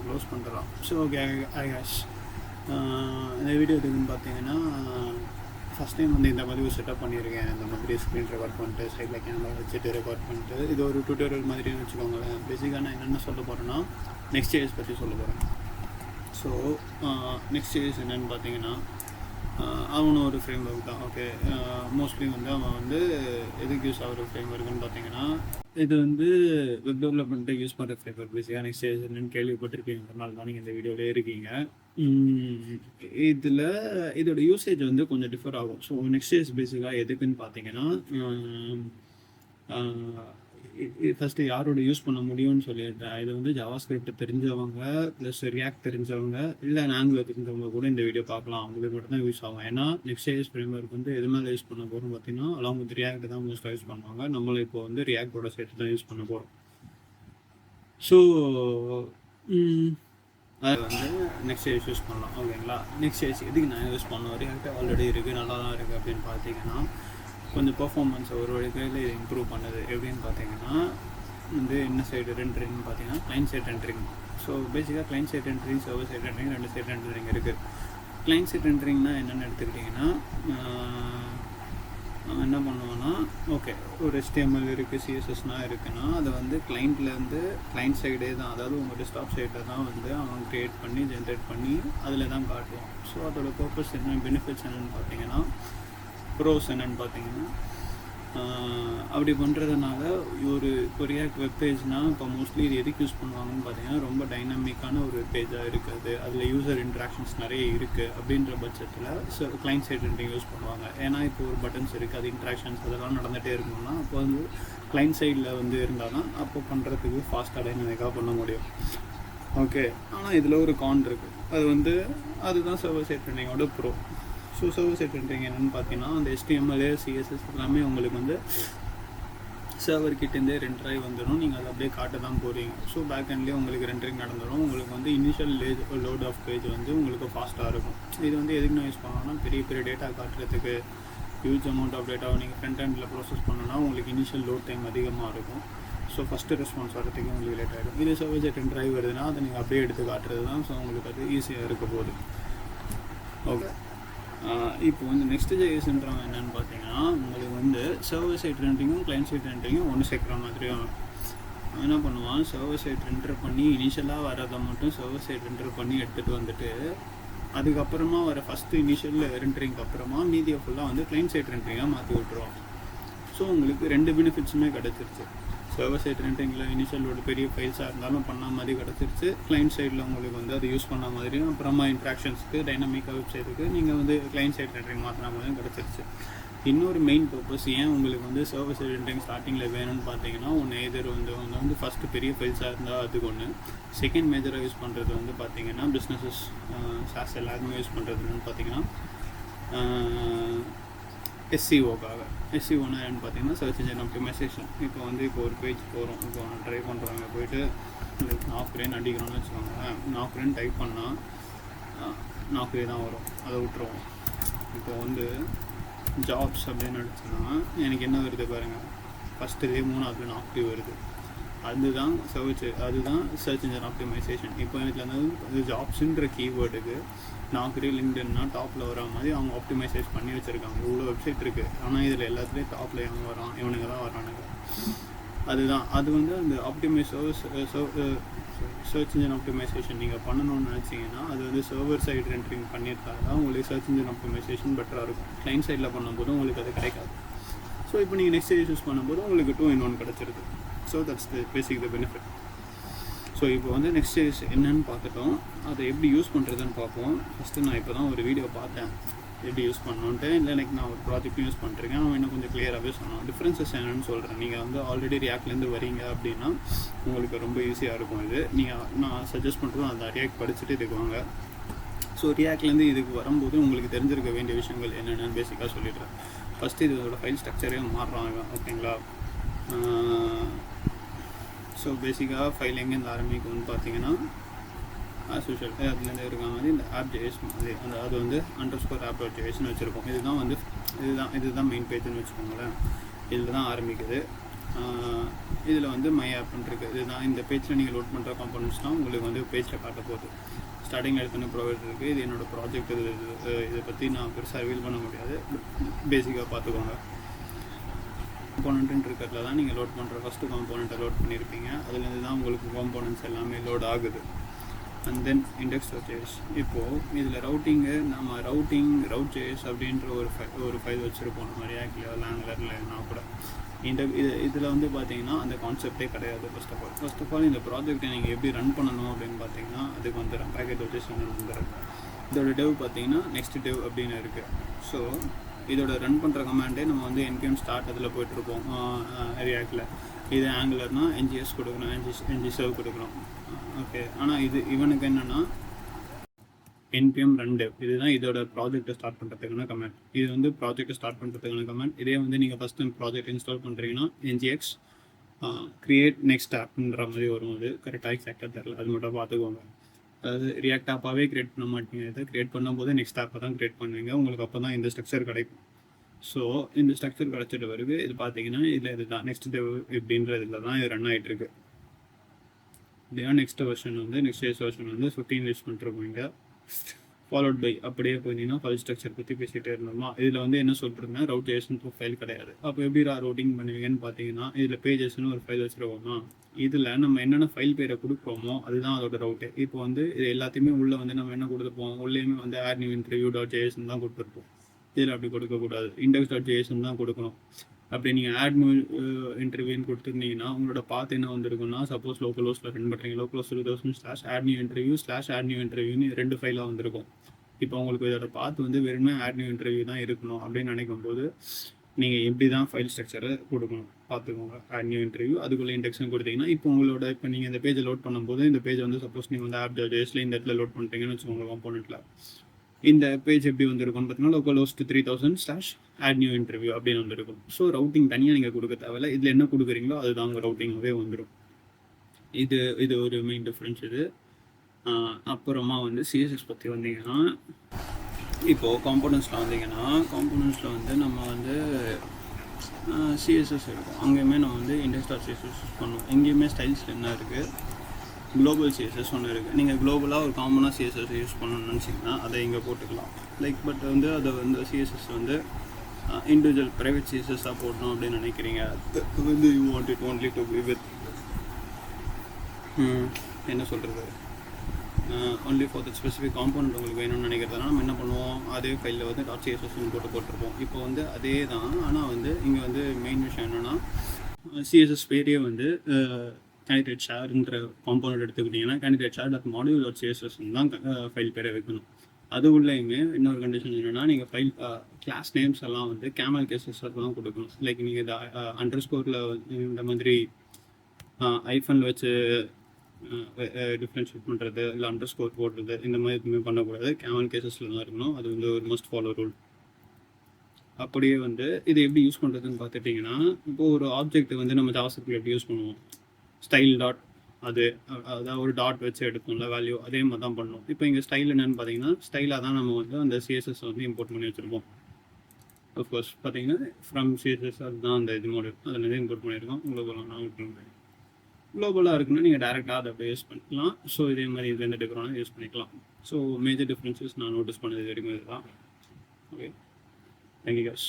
Close பண்ணுறோம். So okay ஐகாஷ் இந்த video எதுக்குன்னு பார்த்தீங்கன்னா, ஃபஸ்ட் டைம் வந்து இந்த மாதிரி ஒரு செட்டப் பண்ணியிருக்கேன். இந்த மாதிரி ஸ்க்ரீன் ரெக்கார்ட் பண்ணிட்டு சைடில் கேமரா வச்சுட்டு ரெக்கார்ட் பண்ணிட்டு இது ஒரு டியூட்டோரியல் மாதிரின்னு வச்சுக்கோங்களேன். பேசிக்காக நான் என்னென்ன சொல்ல போகிறேன்னா, நெக்ஸ்ட் ஏஜ் பற்றி சொல்ல போகிறேன். ஸோ நெக்ஸ்ட் ஏஜ் என்னென்னு பார்த்தீங்கன்னா, அவனும் ஒரு ஃப்ரேம் ஒர்க் தான். ஓகே, மோஸ்ட்லி வந்து அவன் வந்து எதுக்கு யூஸ் ஆகிற ஃப்ரேம் ஒர்க்குன்னு பார்த்தீங்கன்னா, இது வந்து வெப் டெவலப்மெண்ட்டுக்கு யூஸ் பண்ணுற ஃப்ரேம் ஒர்க். பேசிக்காக நெக்ஸ்ட் ஏஜ் என்னென்னு கேள்விப்பட்டிருக்கீங்கனால தான் நீங்கள் இந்த வீடியோவிலே இருக்கீங்க. இதில் இதோட யூசேஜ் வந்து கொஞ்சம் டிஃபர் ஆகும். ஸோ நெக்ஸ்ட் ஏஜ் பேசிக்காக எதுக்குன்னு பார்த்தீங்கன்னா, ஃபஸ்ட்டு யாரோட யூஸ் பண்ண முடியும்னு சொல்லிடுறேன். இது வந்து ஜாவாஸ்கிரிப்ட் தெரிஞ்சவங்க ப்ளஸ் ரியாக்ட் தெரிஞ்சவங்க இல்லை ஆங்குலர் தெரிஞ்சவங்க கூட இந்த வீடியோ பார்க்கலாம். அவங்களுக்கு மட்டும் தான் யூஸ் ஆகும். ஏன்னா நெக்ஸ்ட் ஏஜ் ஃப்ரேம்வொர்க் வந்து எது மேலே யூஸ் பண்ண போகிறோம் பார்த்தீங்கன்னா, அலாங் வித் ரியாக்ட் தான் மோஸ்ட்டாக யூஸ் பண்ணுவாங்க. நம்மளும் இப்போ வந்து ரியாக்டோட சேர்த்து தான் யூஸ் பண்ண போகிறோம். ஸோ அது வந்து நெக்ஸ்ட் ஏஜ் யூஸ் பண்ணலாம். ஓகேங்களா? நெக்ஸ்ட் ஏஜ் எதுக்கு நான் யூஸ் பண்ணுவேன்? ரியாக்ட் ஆல்ரெடி இருக்குது, நல்லா தான் இருக்குது அப்படின்னு பார்த்தீங்கன்னா, கொஞ்சம் பர்ஃபார்மன்ஸை ஒரு வழிகையில் இது இம்ப்ரூவ் பண்ணுது. எப்படின்னு பார்த்தீங்கன்னா, வந்து என்ன சைடு ரெண்டரிங்னு பார்த்தீங்கன்னா கிளைண்ட் சைட் ரெண்டரிங். ஸோ பேசிக்காக client side rendering, server side rendering, ரெண்டு சைட் ரெண்டரிங் இருக்குது. கிளைண்ட் சைட் ரெண்டரிங்னா என்னென்னு எடுத்துக்கிட்டிங்கன்னா, என்ன பண்ணுவோன்னா, ஓகே ஒரு HTML இருக்குது, CSSனால் இருக்குன்னா அதை வந்து கிளைண்ட்லேருந்து கிளைண்ட் சைடே தான், அதாவது உங்கள் டெஸ்க்டாப் சைடில் தான் வந்து அவன் க்ரியேட் பண்ணி ஜென்ரேட் பண்ணி அதில் தான் காட்டுவான். ஸோ அதோட பர்பஸ் என்ன, பெனிஃபிட்ஸ் என்னென்னு பார்த்தீங்கன்னா, ப்ரோஸ் என்னென்னு பார்த்தீங்கன்னா, அப்படி பண்ணுறதுனால ஒரு ரியாக்ட் வெப்பேஜ்னால் இப்போ மோஸ்ட்லி இது எதுக்கு யூஸ் பண்ணுவாங்கன்னு பார்த்தீங்கன்னா, ரொம்ப டைனமிக்கான ஒரு பேஜாக இருக்குது, அதில் யூசர் இன்ட்ராக்ஷன்ஸ் நிறைய இருக்குது. அப்படின்ற பட்சத்தில் கிளைண்ட் சைட் ரெண்டரிங் யூஸ் பண்ணுவாங்க. ஏன்னா இப்போ ஒரு பட்டன்ஸ் இருக்குது, அது இன்ட்ராக்ஷன்ஸ் அதெல்லாம் நடந்துகிட்டே இருக்கணும்னா அப்போ வந்து கிளைண்ட் சைடில் வந்து இருந்தால் தான் அப்போ பண்ணுறதுக்கு ஃபாஸ்ட்டாக டைனமிக்காக பண்ண முடியும். ஓகே, ஆனால் இதில் ஒரு கான் இருக்குது. அது வந்து அதுதான் சர்வர் சைட் ரெண்டரிங்கோட bro. So server side rendering என்னென்னு பார்த்தீங்கன்னா, அந்த HTML, CSS எல்லாமே உங்களுக்கு வந்து சர்வர் கிட்டேருந்தே ரெண்டராகி வந்துடும். நீங்கள் அதை அப்படியே காட்ட தான் போகிறீங்க. ஸோ பேக் எண்ட்லேயே உங்களுக்கு ரெண்டரிங் நடந்துடும். உங்களுக்கு வந்து இனிஷியல் லோட் ஆஃப் பேஜ் வந்து உங்களுக்கு ஃபாஸ்ட்டாக இருக்கும். இது வந்து எதுக்கு நான் யூஸ் பண்ணோன்னா, பெரிய பெரிய டேட்டா காட்டுறதுக்கு, ஹியூஜ் அமௌண்ட் ஆஃப் டேட்டாவை நீங்கள் ஃப்ரண்ட் எண்டில் ப்ராசஸ் பண்ணணும்னா உங்களுக்கு இனிஷியல் லோட் டைம் அதிகமாக இருக்கும். ஸோ ஃபஸ்ட்டு ரெஸ்பான்ஸ் வரதுக்கு உங்களுக்கு லேட் ஆகிடும். இது சர்வர் சைட் ரெண்டராகி வருதுன்னா அதை நீங்கள் அப்படியே எடுத்து காட்டுறது தான். ஸோ உங்களுக்கு அது ஈஸியாக இருக்க போகுது. ஓகே, இப்போ வந்து நெக்ஸ்ட் ஜேஎஸ்ன்றவங்க என்னென்னு பார்த்தீங்கன்னா, உங்களுக்கு வந்து சர்வர் சைட் ரெண்டரிங்கும் கிளைண்ட் சைட் ரெண்டரிங்கும் ஒன்று சேர்க்குற மாதிரியும் என்ன பண்ணுவான், சர்வர் சைட் ரெண்டர் பண்ணி இனிஷியலாக வரதை மட்டும் சர்வர் சைட் ரெண்டர் பண்ணி எடுத்துகிட்டு வந்துட்டு, அதுக்கப்புறமா வர ஃபஸ்ட்டு இனிஷியல் ரெண்டரிங்க்கு அப்புறமா மீதியை ஃபுல்லாக வந்து கிளைண்ட் சைட் ரெண்டரிங்காக மாற்றி விட்டுருவான். ஸோ உங்களுக்கு ரெண்டு பெனிஃபிட்ஸுமே கிடச்சிருச்சு. சர்வர் சைட் ரெண்டரிங்கில் இனிஷியல் ஒரு பெரிய ஃபைல்ஸாக இருந்தாலும் பண்ண மாதிரி கிடச்சிருச்சு. கிளைண்ட் சைடில் உங்களுக்கு வந்து அது யூஸ் பண்ண மாதிரியும், அப்புறமா இன்ட்ராக்ஷன்ஸுக்கு, டைனமிக்காக வெப்சைட்டுக்கு நீங்கள் வந்து கிளைண்ட் சைட் ரெண்டரிங் மாற்றின மாதிரியும் கிடச்சிருச்சு. இன்னொரு மெயின் பர்பஸ் ஏன் உங்களுக்கு வந்து சர்வர் சைட் ரெண்டரிங் ஸ்டார்டிங்கில் வேணும்னு பார்த்தீங்கன்னா, ஒன்று எதிர் வந்து ஃபஸ்ட்டு பெரிய ஃபைல்ஸாக இருந்தால் அதுக்கு ஒன்று. செகண்ட் மேஜராக யூஸ் பண்ணுறது வந்து பார்த்தீங்கன்னா, பிஸ்னஸஸ் சாஸ் எல்லாருமே யூஸ் பண்ணுறதுன்னு பார்த்தீங்கன்னா SEOக்காக. SEOனா என்னென்னு பார்த்தீங்கன்னா, சர்ச் இன்ஜின் ஆப்டிமைசேஷன். இப்போ வந்து இப்போ ஒரு பேஜ் போகிறோம், இப்போ ட்ரை பண்ணுறாங்க, போய்ட்டு நாக்குரேன்னு அடிக்கிறோன்னு வச்சுக்கோங்களேன். நாக்குரேன்னு டைப் பண்ணால் நாக்குரே தான் வரும், அதை விட்டுருவோம். இப்போ வந்து ஜாப்ஸ் அப்படின்னு அடிச்சுன்னா எனக்கு என்ன வருது பாருங்கள், ஃபஸ்ட்டுலேயே 3வது நாக்குரே வருது. அதுதான் அதுதான் சர்ச் இன்ஜின் ஆப்டிமைசேஷன். இப்போ இதில் வந்து ஜாப்ஸுன்ற கீவேர்டுக்கு நாக்குரே லிங்க்டின்னா டாப்பில் வர மாதிரி அவங்க ஆப்டிமைசேஷன் பண்ணி வச்சுருக்காங்க. இவ்வளோ வெப்சைட் இருக்குது, ஆனால் இதில் எல்லாத்துலேயும் டாப்பில் எவன் வரான், இவனுங்க தான் வரானுங்க. அதுதான் அது வந்து அந்த சர்ச் இன்ஜின் ஆப்டிமைசேஷன் நீங்கள் பண்ணணும்னு நினச்சிங்கன்னா, அது வந்து சர்வர் சைடு ரெண்டரிங் பண்ணியிருந்தா தான் உங்களுக்கு சர்ச் இன்ஜின் ஆப்டிமைசேஷன் பெட்டராக இருக்கும். கிளைண்ட் சைடில் பண்ணும்போது உங்களுக்கு அது கிடைக்காது. ஸோ இப்போ நீங்கள் நெக்ஸ்ட் ஏஜ் யூஸ் பண்ணும்போது உங்களுக்கு 2-in-1 கிடச்சிருது. So that's the basic the benefit. So இப்போ வந்து நெக்ஸ்ட் ஏஜ் என்னென்னு பார்த்துட்டோம், அதை எப்படி யூஸ் பண்ணுறதுன்னு பார்ப்போம். ஃபஸ்ட்டு நான் இப்போ தான் ஒரு வீடியோ பார்த்தேன் எப்படி யூஸ் பண்ணணுன்ட்டு. இல்லை எனக்கு நான் ஒரு ப்ராஜெக்ட்டும் யூஸ் பண்ணிருக்கேன், அவன் இன்னும் கொஞ்சம் கிளியராகவே சொன்னான். டிஃப்ரென்சஸ் என்னென்னு சொல்கிறேன். நீங்கள் வந்து ஆல்ரெடி ரியாக்ட்லேருந்து வரீங்க அப்படின்னா உங்களுக்கு ரொம்ப ஈஸியாக இருக்கும். இது நான் சஜஸ்ட் பண்ணுறதும் அந்த ரியாக்ட் படிச்சுட்டு இதுக்கு வாங்க. ஸோ ரியாக்ட்லேருந்து இதுக்கு வரும்போது உங்களுக்கு தெரிஞ்சிருக்க வேண்டிய விஷயங்கள் என்னென்னு பேசிக்காக சொல்லிடுறேன். ஃபஸ்ட்டு இதோட ஃபைல் ஸ்ட்ரக்சரே மாறுறாங்க. ஓகேங்களா? ஸோ பேசிக்காக ஃபைல் எங்கேருந்து ஆரம்பிக்கும்னு பார்த்தீங்கன்னா, ஆஸ் யூஷுவல் அதுலேருந்து இருக்க மாதிரி இந்த app.js மாதிரி அது வந்து _app.jsன்னு வச்சுருக்கோம். இதுதான் மெயின் பேஜ்னு வச்சுக்கோங்களேன். இதில் தான் ஆரம்பிக்குது. இதில் வந்து மை ஆப்னு இருக்குது. இதுதான் இந்த பேஜில் நீங்கள் லோட் பண்ணுற காம்போனன்ட்ஸ் தான் உங்களுக்கு வந்து பேஜில் காட்ட போகுது. ஸ்டார்டிங் எடுத்துன்னு ப்ரொவைடர் இருக்குது. இது என்னோடய ப்ராஜெக்ட். இதை பற்றி நான் பெருசாக ரிவீல் பண்ண முடியாது. பேசிக்காக பார்த்துக்கோங்க. காம்போனன்ட்டுன்னு இருக்கிறதுல தான் நீங்கள் லோட் பண்ணுற ஃபஸ்ட்டு காம்போனண்ட்டை லோட் பண்ணியிருப்பீங்க. அதுலேருந்து தான் உங்களுக்கு காம்போனன்ட்ஸ் எல்லாமே லோட் ஆகுது. And then index.js. இப்போது இதில் நம்ம route.js அப்படின்ற ஒரு ஃபைல் வச்சுருப்போம். நம்ம ரியாக்டில் ஆங்குலர்லனா கூட இதில் வந்து பார்த்தீங்கன்னா அந்த கான்செப்டே கிடையாது. ஃபர்ஸ்ட் ஆஃப் ஆல் இந்த ப்ராஜெக்டை நீங்கள் எப்படி ரன் பண்ணணும் அப்படின்னு பார்த்தீங்கன்னா அதுக்கு வந்துடும் package.js வந்துடும். இதோட டெவ் பார்த்தீங்கன்னா நெக்ஸ்ட் டெவ் அப்படின்னு இருக்குது. ஸோ இதோட ரன் பண்ணுற கமாண்டே நம்ம வந்து npm ஸ்டார்ட் அதில் போய்ட்டுருப்போம் ரியாக்டில். இது ஆங்குலர்னால் ngs கொடுக்கணும், ngserve கொடுக்கணும். ஓகே, ஆனால் இவனுக்கு என்னென்னா npm run dev. இதுதான் இதோட ப்ராஜெக்டை ஸ்டார்ட் பண்ணுறதுக்கான கமெண்ட். இது வந்து ப்ராஜெக்டை ஸ்டார்ட் பண்ணுறதுக்கான கமெண்ட். இதே வந்து நீங்கள் ஃபஸ்ட் டைம் ப்ராஜெக்ட் இன்ஸ்டால் பண்ணுறீங்கன்னா ngx create next appன்ற மாதிரி வரும். அது கரெக்டாக எக்ஸாக்டாக தெரில, அது மட்டும் பார்த்துக்கோங்க. அதாவது ரியாக்ட் ஆப்பாகவே க்ரியேட் பண்ண மாட்டீங்க. இதை க்ரியேட் பண்ணும்போது நெக்ஸ்ட் ஆப்பை தான் க்ரியேட் பண்ணுவீங்க. உங்களுக்கு அப்போ தான் இந்த ஸ்ட்ரக்சர் கிடைக்கும். ஸோ இந்த ஸ்ட்ரக்சர் கிடச்சிட்டு வருது. இது பார்த்தீங்கன்னா இதில் இதுதான் நெக்ஸ்ட் டெவ் இப்படின்ற இதில் தான் இது ரன் ஆகிட்டுருக்கு. இதுதான் நெக்ஸ்ட் வெர்ஷன் வந்து நெக்ஸ்ட் வெர்ஷன் வந்து 15 யூஸ் பண்ணிருக்கோங்க. ஃபாலோட் பை அப்படியே போயிருந்தீங்கன்னா ஃபைல் ஸ்ட்ரக்சர் பற்றி பேசிகிட்டே இருந்தோமா. இதில் வந்து என்ன சொல்கிறேன்னா route.jsன்னு ஃபைல் கிடையாது. அப்போ எப்படி ரூட்டிங் பண்ணுவீங்கன்னு பார்த்தீங்கன்னா இதில் பேஜஸ்ன்னு ஒரு ஃபைல் வச்சுருக்கோமா. இதில் நம்ம என்னென்ன ஃபைல் பேரை கொடுக்குறோமோ அதுதான் அதோட ரவுட்டு. இப்போ வந்து இது எல்லாத்தையுமே உள்ளே வந்து நம்ம என்ன கொடுத்துருப்போம், உள்ளேயுமே வந்து add new interview.jsன்னு தான் கொடுத்துருப்போம். இதில் அப்படி கொடுக்கக்கூடாது, index.jsன்னு தான் கொடுக்கணும். அப்படி நீங்கள் add new interviewன்னு கொடுத்துருந்தீங்கன்னா உங்களோட பாத் என்ன வந்திருக்குன்னா, சப்போஸ் லோக்கல் ஹோஸ்ட்டில் ரன் பண்ணுறீங்க, local host 2000/add new interview/add new interviewன்னு 2 ஃபைலாக வந்திருக்கும். இப்போ உங்களுக்கு இதோட பாத் வந்து வெறுமே add new interview தான் இருக்கணும் அப்படின்னு நினைக்கும் போது நீங்கள் எப்படி தான் ஃபைல் ஸ்ட்ரக்சரை கொடுக்கணும் பார்த்துக்கோங்க. add new interview அதுக்குள்ளே இண்டெக்ஷன் கொடுத்தீங்கன்னா இப்போ நீங்கள் இந்த பேஜை லோட் பண்ணும்போது இந்த பேஜ் வந்து சப்போஸ் நீங்கள் வந்து app.jsல இந்த இடத்துல லோட் பண்ணிட்டீங்கன்னு வச்சுக்கோங்க காம்போனெண்ட்டில். இந்த பேஜ் எப்படி வந்திருக்கும்னு பார்த்தீங்கன்னா local host 3000/add new interview அப்படின்னு வந்திருக்கும். ஸோ ரவுட்டிங் தனியாக நீங்கள் கொடுக்க தேவையில்ல. இதில் என்ன கொடுக்குறீங்களோ அதுதான் உங்கள் ரவுட்டிங்காகவே வந்துடும். இது ஒரு மெயின் டிஃப்ரென்ஸ் இது. அப்புறமா வந்து சிஎஸ்எஸ் பற்றி வந்தீங்கன்னா இப்போது காம்போனன்ட்ஸில் வந்து நம்ம வந்து சிஎஸ்எஸ் இருக்கும். அங்கேயுமே நம்ம வந்து index.css யூஸ் பண்ணுவோம். எங்கேயுமே ஸ்டைல்ஸில் என்ன இருக்குது, குளோபல் சிஎஸ்எஸ் ஒன்று இருக்குது. நீங்கள் குளோபலாக ஒரு காமனாக சிஎஸ்எஸ் யூஸ் பண்ணணும்னு நினச்சிங்கன்னா அதை இங்கே போட்டுக்கலாம். பட் வந்து அதை வந்து சிஎஸ்எஸ் வந்து இண்டிவிஜுவல் ப்ரைவேட் சிஎஸ்எஸ்ஸாக போடணும் அப்படின்னு நினைக்கிறீங்க. அது வந்து you want it only to be with என்ன சொல்கிறது, only for the specific component உங்களுக்கு வேணும்னு நினைக்கிறதுனால நம்ம என்ன பண்ணுவோம், அதே ஃபைலில் வந்து .css போட்டிருப்போம். இப்போ வந்து அதே தான். ஆனால் வந்து இங்கே வந்து மெயின் விஷயம் என்னென்னா சிஎஸ்எஸ் பேரே வந்து கேண்டிடேட் ஷேருன்ற காம்போனன்ட் எடுத்துக்கிட்டிங்கன்னா கேண்டிடேட் ஷேர் module.css தான் ஃபைல் பேரை வைக்கணும். அது உள்ளேயுமே இன்னொரு கண்டிஷன் என்னென்னா நீங்கள் ஃபைல் கிளாஸ் நேம்ஸ் எல்லாம் வந்து கேமல் கேசஸ் தான் கொடுக்கணும். லைக் நீங்கள் இந்த அண்டர்ஸ்கோரில் இந்த மாதிரி ஐஃபனில் வச்சு டிஃப்ரென்ஷியேட் பண்ணுறது இல்லை அண்டர்ஸ்கோர் போடுறது இந்த மாதிரி எதுவுமே பண்ணக்கூடாது. கேமல் கேசஸில் தான் இருக்கணும். அது வந்து ஒரு மஸ்ட் ஃபாலோ ரூல். அப்படியே வந்து இது எப்படி யூஸ் பண்ணுறதுன்னு பார்த்துட்டிங்கன்னா இப்போது ஒரு ஆப்ஜெக்ட் வந்து நம்ம ஜாவாஸ்கிரிப்ட்ல எப்படி யூஸ் பண்ணுவோம், ஸ்டைல் டாட் அதாவது ஒரு டாட் வச்சு எடுக்கணும்ல வேல்யூ, அதே மாதிரி தான் பண்ணணும். இப்போ இங்கே ஸ்டைல் என்னென்னு பார்த்தீங்கன்னா ஸ்டைலாக தான் நம்ம வந்து அந்த சிஎஸ்எஸ் வந்து இம்போர்ட் பண்ணி வச்சுருப்போம். அஃப்கோர்ஸ் பார்த்தீங்கன்னா ஃப்ரம் சிஎஸ்எஸ் அதுதான் அந்த இது மாடல் அதில் இம்போர்ட் பண்ணியிருக்கோம். குளோபலாக இருக்குன்னா நீங்கள் டேரெக்டாக அதை அப்படியே யூஸ் பண்ணிக்கலாம். ஸோ இதே மாதிரி இது எந்த எடுக்கிறோன்னா யூஸ் பண்ணிக்கலாம். ஸோ மேஜர் டிஃப்ரென்சஸ் நான் நோட்டீஸ் பண்ணது வரைக்கும் இதுதான். Okay, thank you guys.